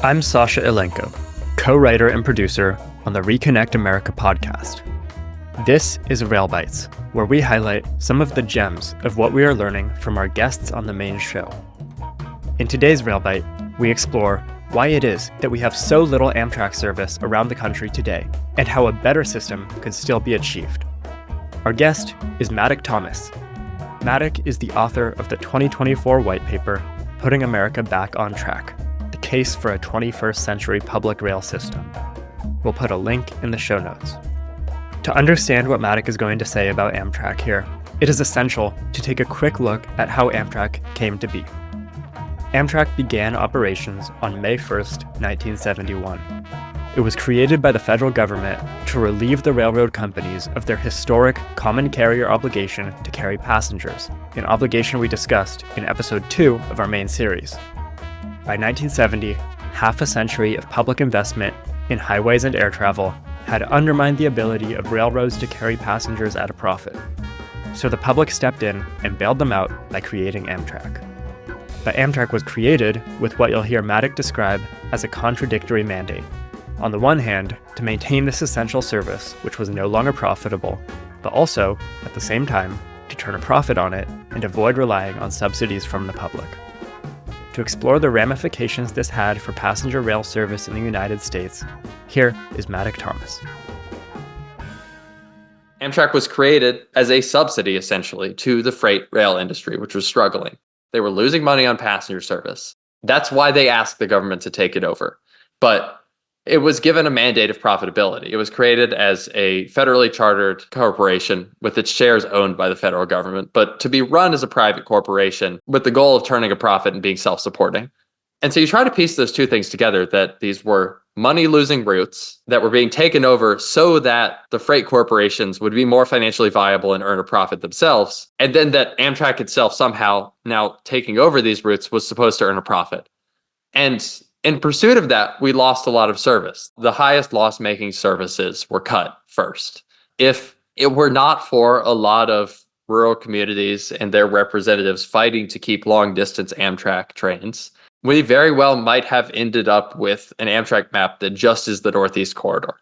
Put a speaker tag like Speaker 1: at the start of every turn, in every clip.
Speaker 1: I'm Sasha Ilenko, co-writer and producer on the Reconnect America podcast. This is Rail Bites, where we highlight some of the gems of what we are learning from our guests on the main show. In today's Rail Bite, we explore why it is that we have so little Amtrak service around the country today, and how a better system could still be achieved. Our guest is Maddock Thomas. Maddock is the author of the 2024 white paper, Putting America Back on Track, the case for a 21st century public rail system. We'll put a link in the show notes. To understand what Maddock is going to say about Amtrak here, it is essential to take a quick look at how Amtrak came to be. Amtrak began operations on May 1st, 1971. It was created by the federal government to relieve the railroad companies of their historic common carrier obligation to carry passengers, an obligation we discussed in episode 2 of our main series. By 1970, half a century of public investment in highways and air travel had undermined the ability of railroads to carry passengers at a profit. So the public stepped in and bailed them out by creating Amtrak. But Amtrak was created with what you'll hear Maddock describe as a contradictory mandate. On the one hand, to maintain this essential service, which was no longer profitable, but also, at the same time, to turn a profit on it and avoid relying on subsidies from the public. To explore the ramifications this had for passenger rail service in the United States, here is Maddock Thomas.
Speaker 2: Amtrak was created as a subsidy, essentially, to the freight rail industry, which was struggling. They were losing money on passenger service. That's why they asked the government to take it over. But it was given a mandate of profitability. It was created as a federally chartered corporation with its shares owned by the federal government, but to be run as a private corporation with the goal of turning a profit and being self-supporting. And so you try to piece those two things together, that these were money-losing routes that were being taken over so that the freight corporations would be more financially viable and earn a profit themselves. And then that Amtrak itself somehow now taking over these routes was supposed to earn a profit. And in pursuit of that, we lost a lot of service. The highest loss-making services were cut first. If it were not for a lot of rural communities and their representatives fighting to keep long-distance Amtrak trains, we very well might have ended up with an Amtrak map that just is the Northeast Corridor.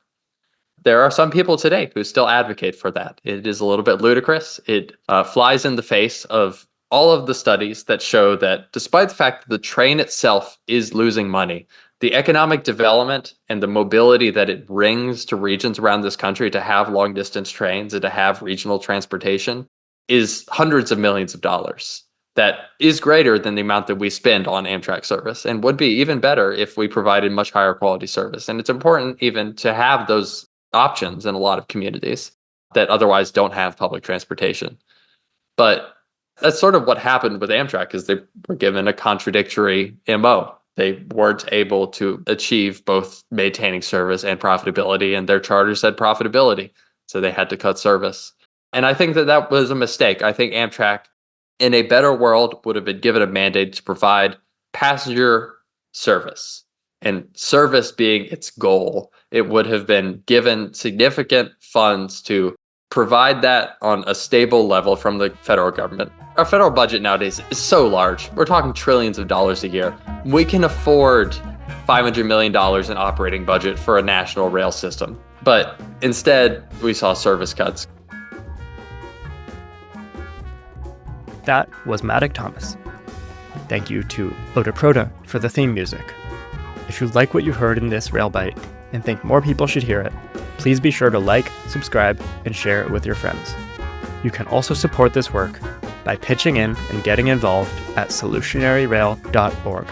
Speaker 2: There are some people today who still advocate for that. It is a little bit ludicrous. It flies in the face of all of the studies that show that despite the fact that the train itself is losing money, the economic development and the mobility that it brings to regions around this country to have long distance trains and to have regional transportation is hundreds of millions of dollars. That is greater than the amount that we spend on Amtrak service, and would be even better if we provided much higher quality service. And it's important even to have those options in a lot of communities that otherwise don't have public transportation. But that's sort of what happened with Amtrak, is they were given a contradictory MO. They weren't able to achieve both maintaining service and profitability, and their charter said profitability, so they had to cut service. And I think that that was a mistake. I think Amtrak, in a better world, would have been given a mandate to provide passenger service. And service being its goal, it would have been given significant funds to provide that on a stable level from the federal government. Our federal budget nowadays is so large. We're talking trillions of dollars a year. We can afford $500 million in operating budget for a national rail system. But instead, we saw service cuts.
Speaker 1: That was Maddock Thomas. Thank you to Oda Proda for the theme music. If you like what you heard in this Rail Bite and think more people should hear it, please be sure to like, subscribe, and share it with your friends. You can also support this work by pitching in and getting involved at solutionaryrail.org.